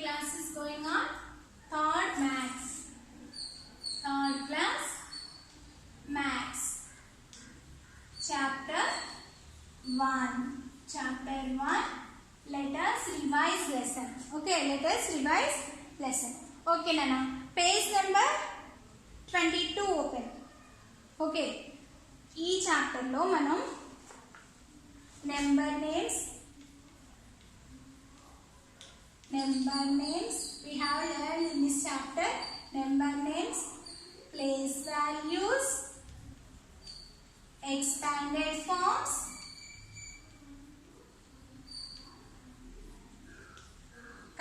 class is going on? Third Maths. Third class Maths. Chapter 1. Chapter 1. Let us revise lesson. Okay, let us revise lesson. Okay, Nana. Page number 22 open. Okay. ఈ chapter లో మనం number names we have learned in this chapter number names, place values, expanded forms,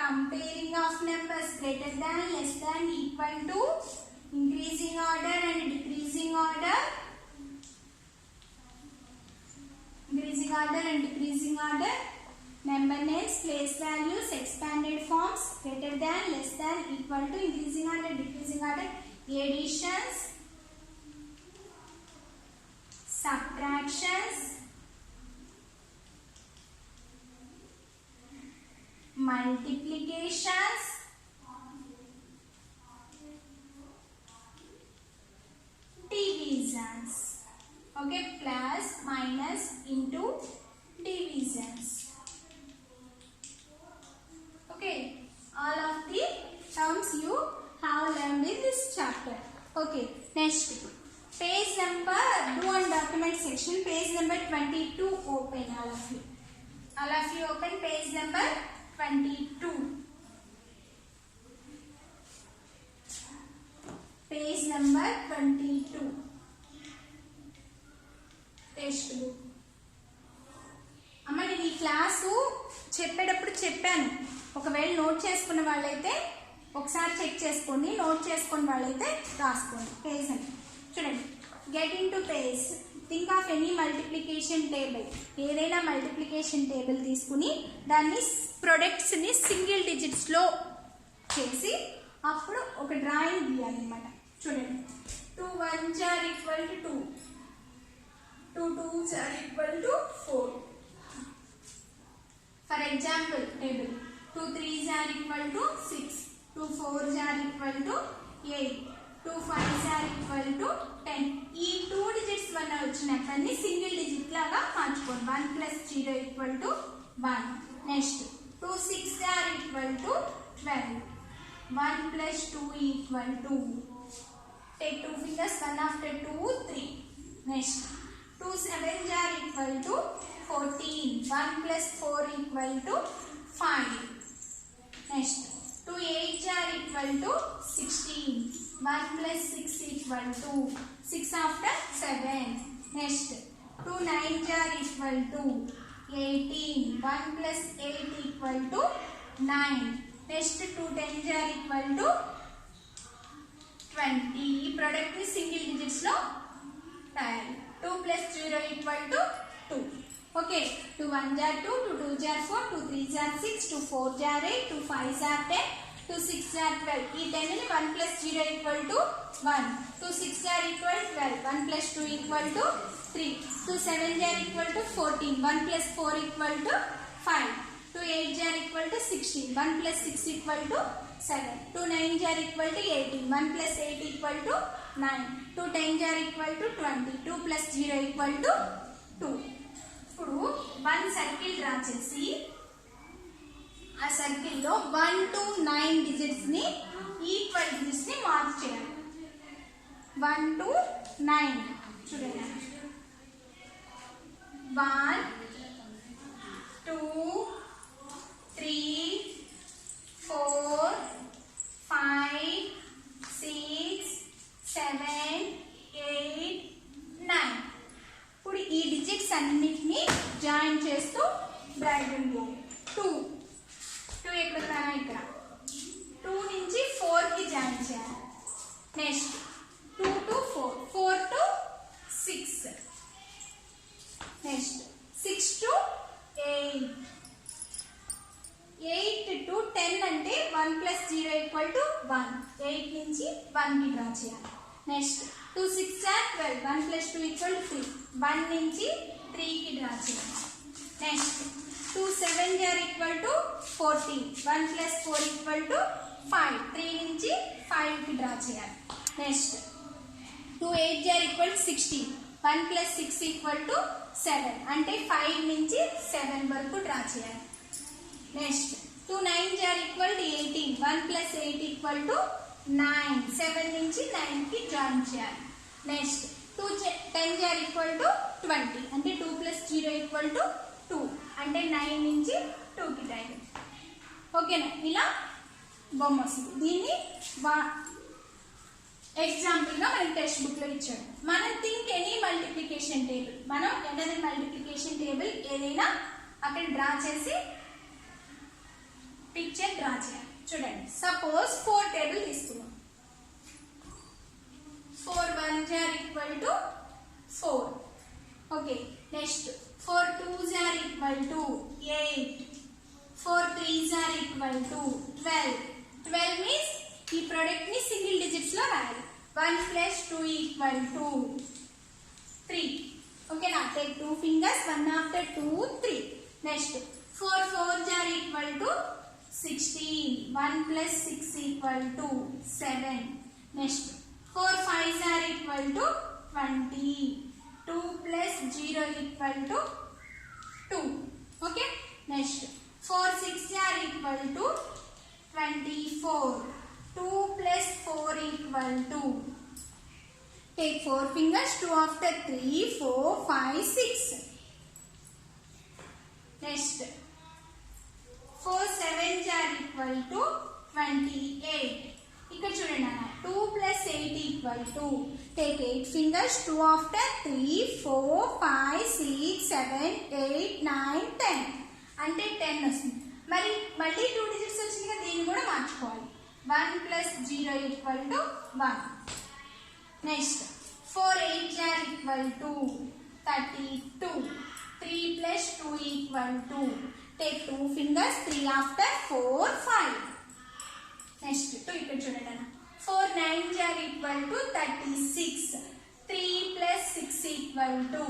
comparing of numbers greater than, less than, equal to, increasing order and decreasing order, number names, place values, expanded forms, greater than, less than, equal to, increasing order, decreasing order, additions, subtractions, multiplications, divisions. Okay, plus, minus, into, divisions. Okay, all of the terms you have learned in this chapter. Okay, next page number, do on document section, page number 22 open, all of you open page number 22. Page number 22. Text book. అమ్మ నేను ఈ class చెప్పేటప్పుడు చెప్పాను, ఒకవేళ note చేసుకున్న వాళ్ళైతే ఒకసారి check చేసుకోండి, నోట్ చేసుకున్న వాళ్ళైతే రాసుకోండి. పేజ్ అని చూడండి. Get in to page. Think of any multiplication table. ఏదైనా మల్టిప్లికేషన్ టేబుల్ తీసుకుని దాన్ని ప్రొడక్ట్స్ని సింగిల్ డిజిట్స్లో చేసి అప్పుడు ఒక డ్రాయింగ్ గీయాలన్నమాట. చూడండి. 2 1s are equal to 2. 2 2s are equal to 4. For example, table 2 3s are equal to 6, 2 4s are equal to 8, 2 5s are equal to 10. ఈ 2 digits వల్ల వచ్చినప్పటిని single digit లాగా మార్చుకోండి. 1 plus 0 equal to 1. Next 2 6s are equal to 12. 1 plus 2 equal to, take 2 fingers, 1 after 2 3. Next 2 7s are equal to 14. 1 plus 4 equal to 5. Next 2 8s are equal to 16. 1 plus 6 equal to 6 after 7. Next 2 9s are equal to 18. 1 plus 8 equal to 9. Next 2 10s are equal to 20. ఈ product ని single digits లో రాయాలి. 2 plus 0 equal to 2. Okay, 2 1s are 2, 2 2s are 4, 2 3s are 6, 2 4s are 8, 2 5s are 10, 2 6s are 12. ఈ 10 ని 1 plus 0 equal to 1. 2 6s are equal to 12. 1 plus 2 equal to 3. 2 7s are equal to 14. 1 plus 4 equal to 5. 2 8s are equal to 16. 1 plus 6 equal to 7. 2 9s are equal to 18. 1 plus 8 equal to 9. 2 10s are equal to 20. 2 plus 0 equal to 2. ఇప్పుడు 1 circle draw చేసి ఆ circle లో 1 to 9 digits ని equal digits ని mark చేయాలి. 1 to 9 చూడండి. 1 2 3 4 5 6 7 8 9. ఇప్పుడు ఈ డిజిట్స్ అన్నిటిని జాయిన్ చేస్తూ బ్రాకెట్ లో 2 ఎక్కడ ఉన్నానా ఇక్కడ 2 నుంచి 4 కి జాయిన్ చేయాలి. Next 2 to 4, 4 to 6, next 6 to 8, 8 to 10 అంటే 1 plus 0 equal to 1. 8 నుంచి 1 కి డ్రా చేయాలి. Next 2 6 are 12. 1 plus 2 equal to 3. 1 నుంచి 3 కి డ్రా చేయాలి. Next 2 7 are equal to 14. 1 plus 4 equal to 5. 3 నుంచి 5 కి డ్రా చేయాలి. Next 2 8 are equal to 16. 1 plus 6 equal to 7. అంటే 5 నుంచి 7 వరకు డ్రా చేయాలి. Next 2 9 are equal to 18. 1 plus 8 equal to 9. 7 నుంచి 9 కి జాయిన్ చేయాలి. Next 2 10 are equal to 20. అంటే 2 plus 0 equal to 2. అంటే 9 నుంచి 2 కి జాయిన్. ఓకేనా? ఇలా బొమ్మ వస్తుంది. దీన్ని ఎగ్జాంపుల్ గా మనకి టెక్స్ట్ బుక్ లో ఇచ్చాడు. మనం థింక్ ఎనీ మల్టిప్లికేషన్ టేబుల్. మనం ఏదైనా మల్టిప్లికేషన్ టేబుల్ ఏదైనా అక్కడ డ్రా చేసి పిక్చర్ డ్రా చేయాలి. చూడండి, సపోజ్ 4 టేబుల్ తీసుకున్నాం. 4 1s are equal to 4. Okay. Next 4 2s are equal to 8. 4 3s are equal to 12. 12 means ఈ ప్రోడక్ట్ ని సింగిల్ డిజిట్స్ లో రాయాలి. 1 plus 2 equal to 3. ఓకేనా? Take 2 fingers, 1 after 2 3. Next 4 4s are equal to 16. 1 plus 6 equal to 7. Next 4 5s are equal to 20. 2 plus 0 equal to 2. Okay? Next 4 6s are equal to 24. 2 plus 4 equal to, take 4 fingers, 2 after 3 4 5 6. Next 4 7s are equal to 28. ఇక్కడ చూడండి అన్న, 2 plus 8 equal to, take 8 fingers, 2 after 3 4 5 6 7 8 9 10. అంటే 10 వస్తుంది. మరి మళ్ళీ 2 digits వచ్చింది కదా, దీన్ని కూడా మార్చుకోవాలి. 1 plus 0 equal to 1. Next 4 8s are equal to 32. 3 plus 2 equal to, take 2 fingers, 3 after 4 5. Next 2 ఇక్కడ చూడండి అన్న, 4 9s are equal to 36. 3 plus 6 equal to,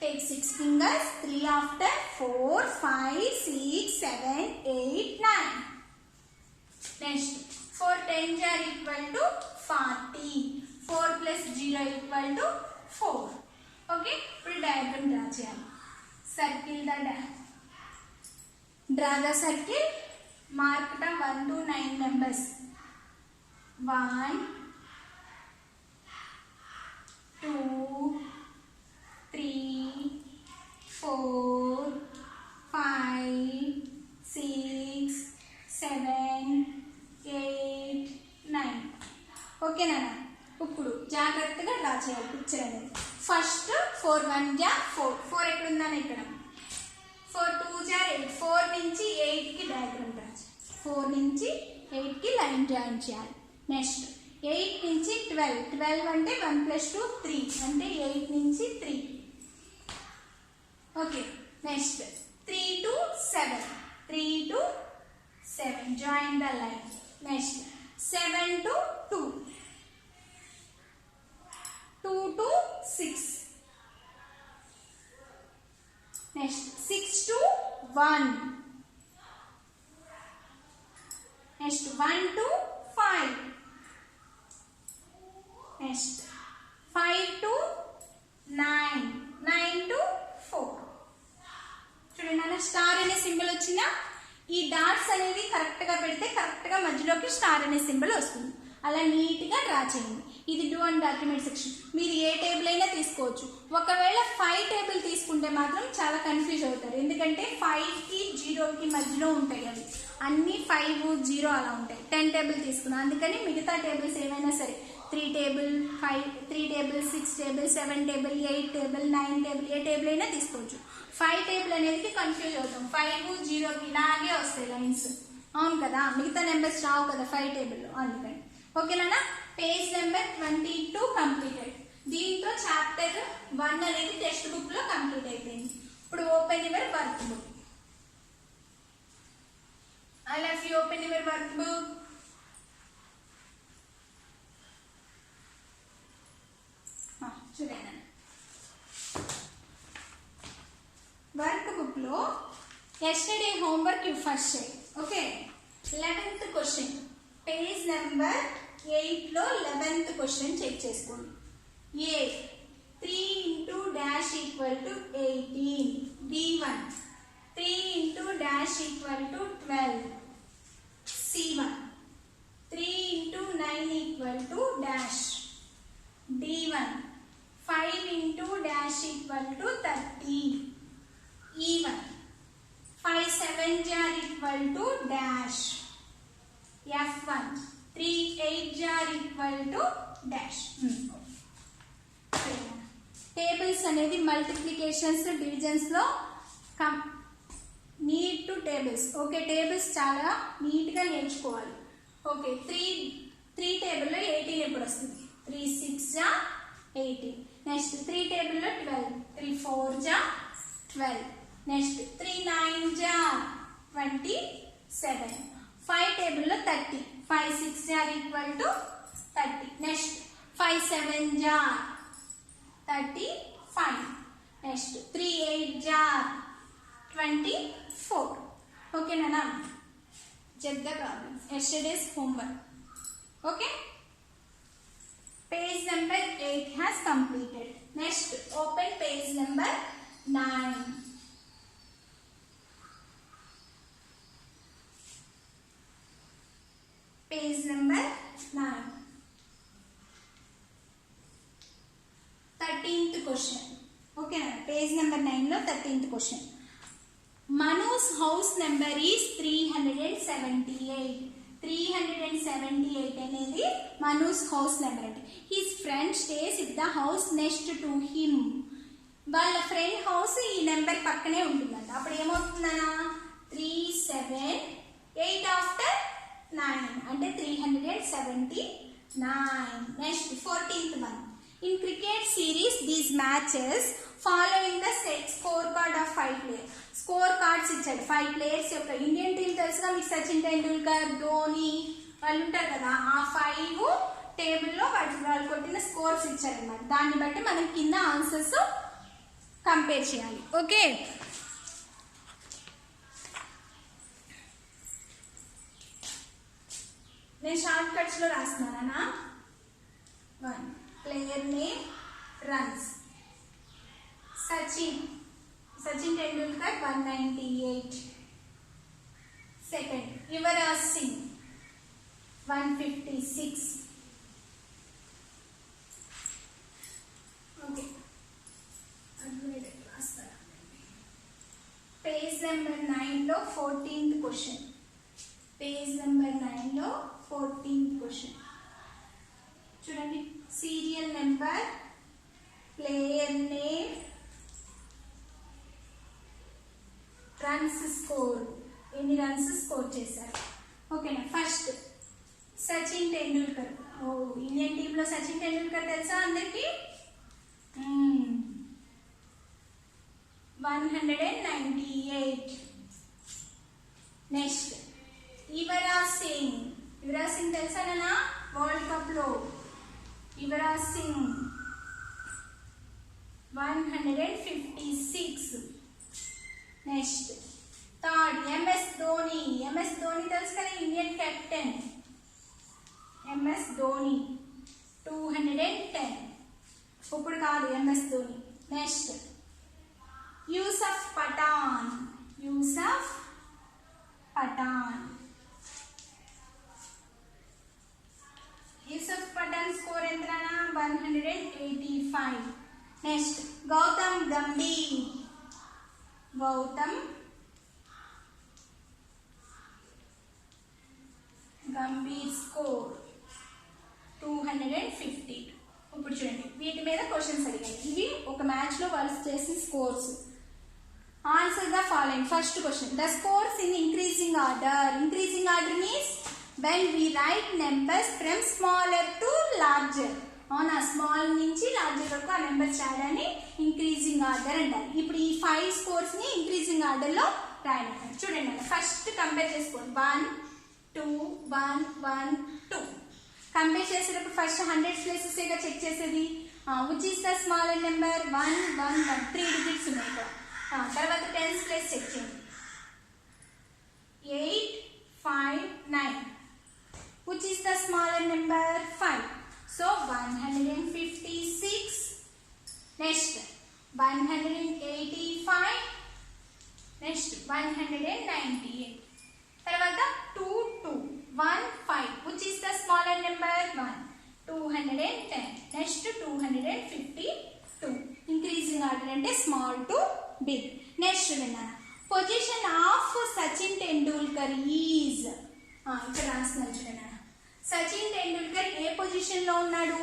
take 6 fingers, 3 after 4 5 6 7 8 9. Next 4 10s are equal to 40. 4 plus 0 equal to 4. Okay? ఇప్పుడు diagram draw చేయాలి. Circle the draw the circle. Mark the 1 to 9 members. 1 2 3 4 5 6 7 8 9. ఓకేనా? ఇప్పుడు జాగ్రత్తగా draw చేయాలి picture అనేది. First 4 1s are 4. 4 ఎక్కడ ఉందని ఇక్కడ. 4 2s are 8. 4 నుంచి 8 కి డయాగ్రామ్ డ్రా చేయాలి. 4 నుంచి 8 కి లైన్ జాయిన్ చేయాలి. నెక్స్ట్ 8 నుంచి 12. 12 అంటే 1 plus 2 3. అంటే 8 నుంచి 3. Okay. Next 3 to 7. 3 to 7. Join the line. Next 7 to 2. 2 to 6. Next 6 to 1. Next 1 to 5. Next 5 to 9. 9 to 4. చూడండి అన్న, స్టార్ అనే సింబల్ వచ్చిందా? ఈ డాట్స్ అనేవి కరెక్ట్ గా పెడితే కరెక్ట్ గా మధ్యలోకి స్టార్ అనే సింబల్ వస్తుంది. అలా నీట్ గా డ్రా చేయండి. ఇది డూ అండ్ డాక్యుమెంట్ సెక్షన్. మీరు ఏ టేబుల్ అయినా తీసుకోవచ్చు. ఒకవేళ 5 టేబుల్ తీసుకుంటే మాత్రం చాలా కన్ఫ్యూజ్ అవుతారు. ఎందుకంటే 5 కి 0 కి మధ్యలో ఉంటాయి అవి. అన్ని 5 0 అలా ఉంటాయి. 10 టేబుల్ తీసుకున్నాం. అందుకని మిగతా టేబుల్స్ ఏమైనా సరే 3 table 5 3 table 6 table 7 table 8 table 9 table ఏ టేబుల్ అయినా తీసుకోవచ్చు. 5 టేబుల్ అనేది కన్ఫ్యూజ్ అవుతాం. 5 0 కి ఇలాగే వస్తాయి లైన్స్. అవును కదా, మిగతా నెంబర్స్ రావు కదా 5 టేబుల్లో. అందుకని ఓకేనా? Page number 22 completed. దీంతో చాప్టర్ 1 అనేది టెక్స్ట్ బుక్ లో కంప్లీట్ అయిపోయింది. ఇప్పుడు open your work book. I love you. Open your work book. చూడండి, వర్క్ బుక్ లో ఎస్టర్డే హోంవర్క్ యూ ఫస్ట్ చేయి. Okay 11th question page number 8 లో 11th క్వశ్చన్ చెక్ చేసుకోండి. ఏ 3 into dash equal to 18. B1 3 into dash equal to 12. C1 3 into 9 equal to dash. D1 5 into dash equal to 30. E1 5 7 are equal to dash. F1 3 8 are equal to dash. Tables అనేది multiplications divisions లో need to tables. Okay tables చాలా నీట్గా నేర్చుకోవాలి. Okay 3 టేబుల్లో 18 ఎప్పుడు వస్తుంది? 3 6 జా 18. Next 3 టేబుల్లో 12. 3 4 జా 12. నెక్స్ట్ 3 9 జా 27. 5 టేబుల్లో 30. 5 6 జా ఈక్వల్ టు 30. నెక్స్ట్ 5 7 జా 35. నెక్స్ట్ 3 8 జా 24. ఓకే నానా check the problems yesterday's homework. Okay, page number 8 has completed. Next open page number 9. Page number 9. 13th question. Okay, page number 9 lo 13th question. Manu's house number is 378. 378 అనేది Manu's house number అంటే his friend stays at the house next to him. వాళ్ళ friend house ఈ number పక్కనే ఉంటుందంట. అప్పుడు ఏమవుతుందన్నా 3 7 8 after 9 అంటే 379. Next 14th one. In cricket series, these matches following the set scorecard of 5 players. Score cards ఇచ్చాడు 5 players యొక్క. Indian team తెలుసుగా మీకు సచిన్ టెండూల్కర్ ధోని వాళ్ళు ఉంటారు కదా. ఆ 5 టేబుల్లో వాళ్ళు కొట్టిన స్కోర్స్ ఇచ్చారనమాట. దాన్ని బట్టి మనం కింద ఆన్సర్స్ కంపేర్ చేయాలి. ఓకే నేను షార్ట్ కట్స్ లో రాస్తున్నానా. 1 player name runs. Sachin Tendulkar 198. Second Yuvraj Singh 156. Okay, page number 9 లో 14th question. Page number 9 లో 14th question చూడండి. Serial number, player name, runs score, ఎన్ని రన్స్ స్కోర్ చేశారు. ఓకేనా. ఫస్ట్ సచిన్ టెండూల్కర్. ఇండియన్ టీంలో సచిన్ టెండూల్కర్ తెలుసా అందరికి? 198. నెక్స్ట్ యువరాజ్ సింగ్. యువరాజ్ సింగ్ తెలుసా నాన్న? వరల్డ్ కప్ లో Yuvraj Singh 156. Next third MS Dhoni. MS Dhoni తెలుసు కదా ఇండియన్ కెప్టెన్. ఎంఎస్ ధోని 210. ఇప్పుడు కాదు MS Dhoni. Next Yusuf Pathan. Yusuf Pathan. Yusuf Pathan score ఎంతనా? 185. నెక్స్ట్ గౌతమ్ గంభీర్. గౌతమ్ గంభీర్ స్కోర్ 250. ఇప్పుడు చూడండి వీటి మీద క్వశ్చన్స్ అడిగాయి. ఇవి ఒక మ్యాచ్ లో వాళ్ళు చేసిన scores. Answer the following. First question, the scores in increasing order. Increasing order means when we write numbers from smaller to larger. అవునా, స్మాల్ నుంచి లార్జర్ వరకు ఆ నెంబర్స్ రాయడాన్ని ఇంక్రీజింగ్ ఆర్డర్ అంటారు. ఇప్పుడు ఈ 5 స్కోర్స్ ని ఇంక్రీజింగ్ ఆర్డర్ లో రాయమంటారు. చూడండి ఫస్ట్ కంపేర్ చేసుకోండి. 1 2 1 1 2. కంపేర్ చేసేటప్పుడు ఫస్ట్ 100 ప్లేసెస్ ఏగా చెక్ చేసేది. Which is the smaller number? 1 1 1. 3 digits ఉన్నాయి ఇక్కడ. తర్వాత 10th ప్లేస్ చెక్ చేయండి. 8 So 156. Next 185. Next 198. తర్వాత 2 2 1 5. Which is the smaller number? 1. 210. Next 252. Increasing order అంటే small to big. Next విన్నాను. Position of Sachin Tendulkar is. ఇక్కడ రాస్తున్నాను చూడండి. సచిన్ టెండూల్కర్ ఏ పొజిషన్ లో ఉన్నాడు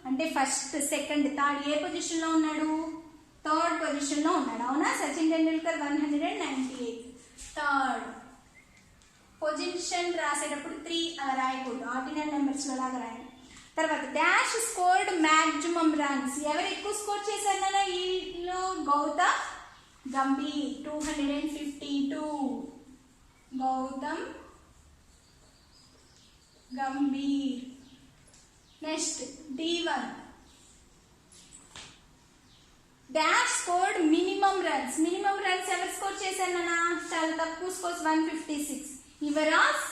అంటే ఫస్ట్ సెకండ్ థర్డ్ ఏ పొజిషన్ లో ఉన్నాడు? థర్డ్ పొజిషన్ లో ఉన్నాడు. అవునా? Sachin Tendulkar 198 third position. రాసేటప్పుడు 3 అలా రాయకూడదు, ఆర్డినల్ నెంబర్స్ లో లాగా రాయాలి. తర్వాత డాష్ స్కోర్డ్ మ్యాక్సిమం రన్స్. ఎవరు ఎక్కువ స్కోర్ చేశారన్నా ఈలో? Gautam Gambhir 252. Gautam Gambhir. Next D1 dash scored minimum runs. Minimum runs ఎవరు స్కోర్ చేశారు నాన్న? చాలా తక్కువ స్కోర్స్ 156. యువరాజ్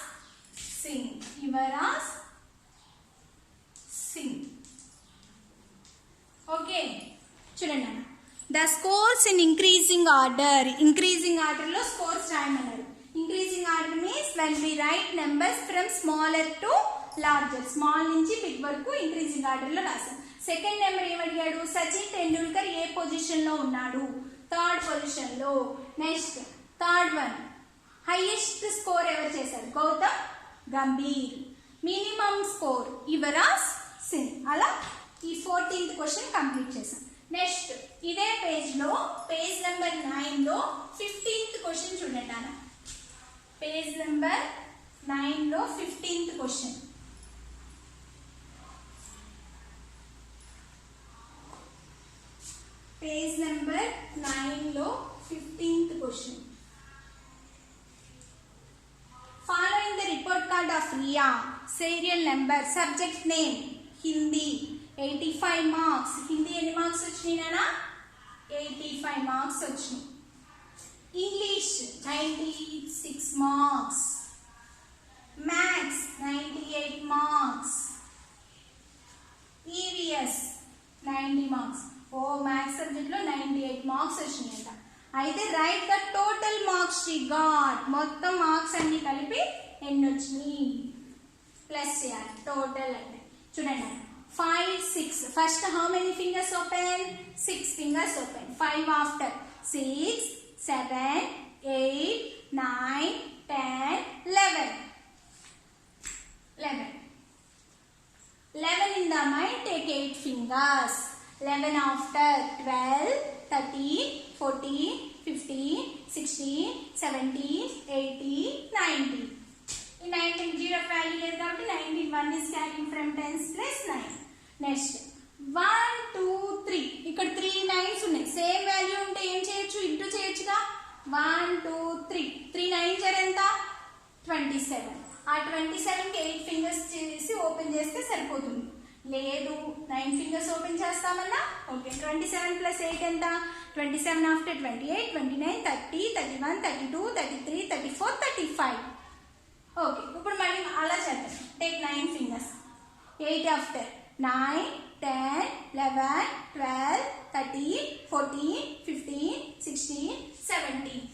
సింగ్. యువరాజ్ సింగ్. ఓకే చూడండి అన్న. The scores in increasing order. Increasing order లో స్కోర్స్ రాయమన్నారు. Increasing order means when we write numbers from smaller to larger. Small నుంచి బిగ్ వరకు increasing order లో రాసాం. సెకండ్ నెంబర్ ఏమడిగాడు? సచిన్ టెండూల్కర్ ఏ పొజిషన్ లో ఉన్నాడు? థర్డ్ పొజిషన్ లో. Next third one highest score ఎవరు చేశారు? గౌతమ్ గంభీర్. Minimum score Yuvraj Singh. అలా ఈ 14th క్వశ్చన్ కంప్లీట్ చేసాం. నెక్స్ట్ ఇదే పేజ్ లో పేజ్ నెంబర్ 9 లో 15th క్వశ్చన్ చూడండి అన్న. పేజ్ నెంబర్ 9 లో 15th క్వశ్చన్. పేజ్ నెంబర్ 9 లో 15th question. Following the report card of Riya, serial number, subject name Hindi, 85 marks. Hindi ఎన్ని మార్క్స్ వచ్చినాయి నాన్న? 85 మార్క్స్ వచ్చినాయి. English 96 marks. Maths 98 marks. EVS 90 marks. ఓ maths subject లో 98 marks వచ్చినాయంట. అయితే right the total marks she got. మొత్తం marks అన్ని కలిపి ఎన్ని వచ్చినాయి ప్లస్ చేయాలి. టోటల్ అంటే చూడండి 5 6. First how many fingers open? 6 fingers open. 5 after 6 7 8 9 10 11. 11 in the mind, take 8 fingers. 11 after 12 13 14 15 16 17 18 19. ఈ 19 జీరో వాల్యూ లేదు కాబట్టి 19 1 is carrying from 10s plus 9. Next 1 2 3. ఇక్కడ 3 9s ఉన్నాయి. సేమ్ వాల్యూ ఉంటే ఏం చేయొచ్చు? ఇంటూ చేయొచ్చుగా. 1 2 3. 3 9 ఎంత? 27. ఆ 27 కి 8 ఫింగర్స్ చేసి ఓపెన్ చేస్తే సరిపోతుంది. లేదు 9 ఫింగర్స్ ఓపెన్ చేస్తామన్నా ఓకే. 27 ప్లస్ 8 ఎంత? 27 ఆఫ్టర్ 28 29 30 31 32 33 34 35. ఓకే ఇప్పుడు మళ్ళీ అలా చేద్దాం. Take 9 fingers. 8 after 9 10 11 12 13 14 15 16 17.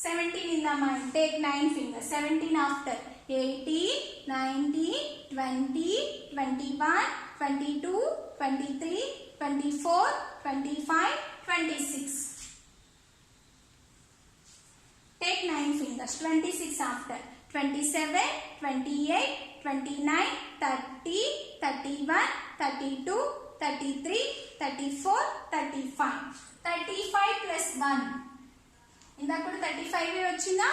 17 in the mind. Take 9 fingers. 17 after 18 19 20 21 22 23 24 25 26. Take 9 fingers. 26 after 27 28 29 30 31 32 33 34 35. 35 plus 1. ఇందాక కూడా 35 వచ్చిందా?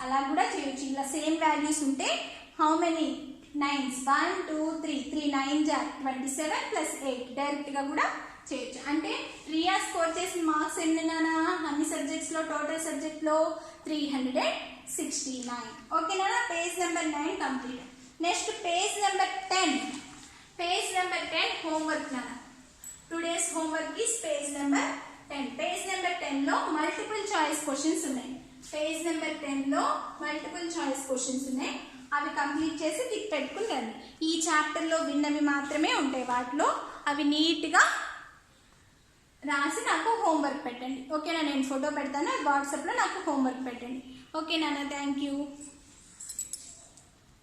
అలా కూడా చేయొచ్చు. ఇలా సేమ్ వాల్యూస్ ఉంటే how many nines? 1 2 3. 3 9 27 plus 8 direct గా కూడా చేయొచ్చు. అంటే రియా స్కోర్ చేసిన మార్క్స్ ఎన్ని నానా? అన్ని సబ్జెక్ట్స్ లో టోటల్ సబ్జెక్ట్ లో 369. ఓకేనా? Page number 9 complete. Next page number 10. Page number 10 homework నానా. Today's homework is page number 10. Page number 10 లో మల్టిపుల్ చాయిస్ క్వశ్చన్స్ ఉన్నాయి. పేజ్ నెంబర్ 10 లో మల్టిపుల్ చాయిస్ క్వశ్చన్స్ ఉన్నాయి. అవి కంప్లీట్ చేసి టిక్ పెట్టుకుని రండి. ఈ చాప్టర్లో విన్నవి మాత్రమే ఉంటాయి, వాటిలో అవి నీట్గా రాసి నాకు హోంవర్క్ పెట్టండి. ఓకేనా, నేను ఫోటో పెడతాను, వాట్సాప్లో నాకు హోంవర్క్ పెట్టండి. ఓకే నాన్న, థ్యాంక్ యూ.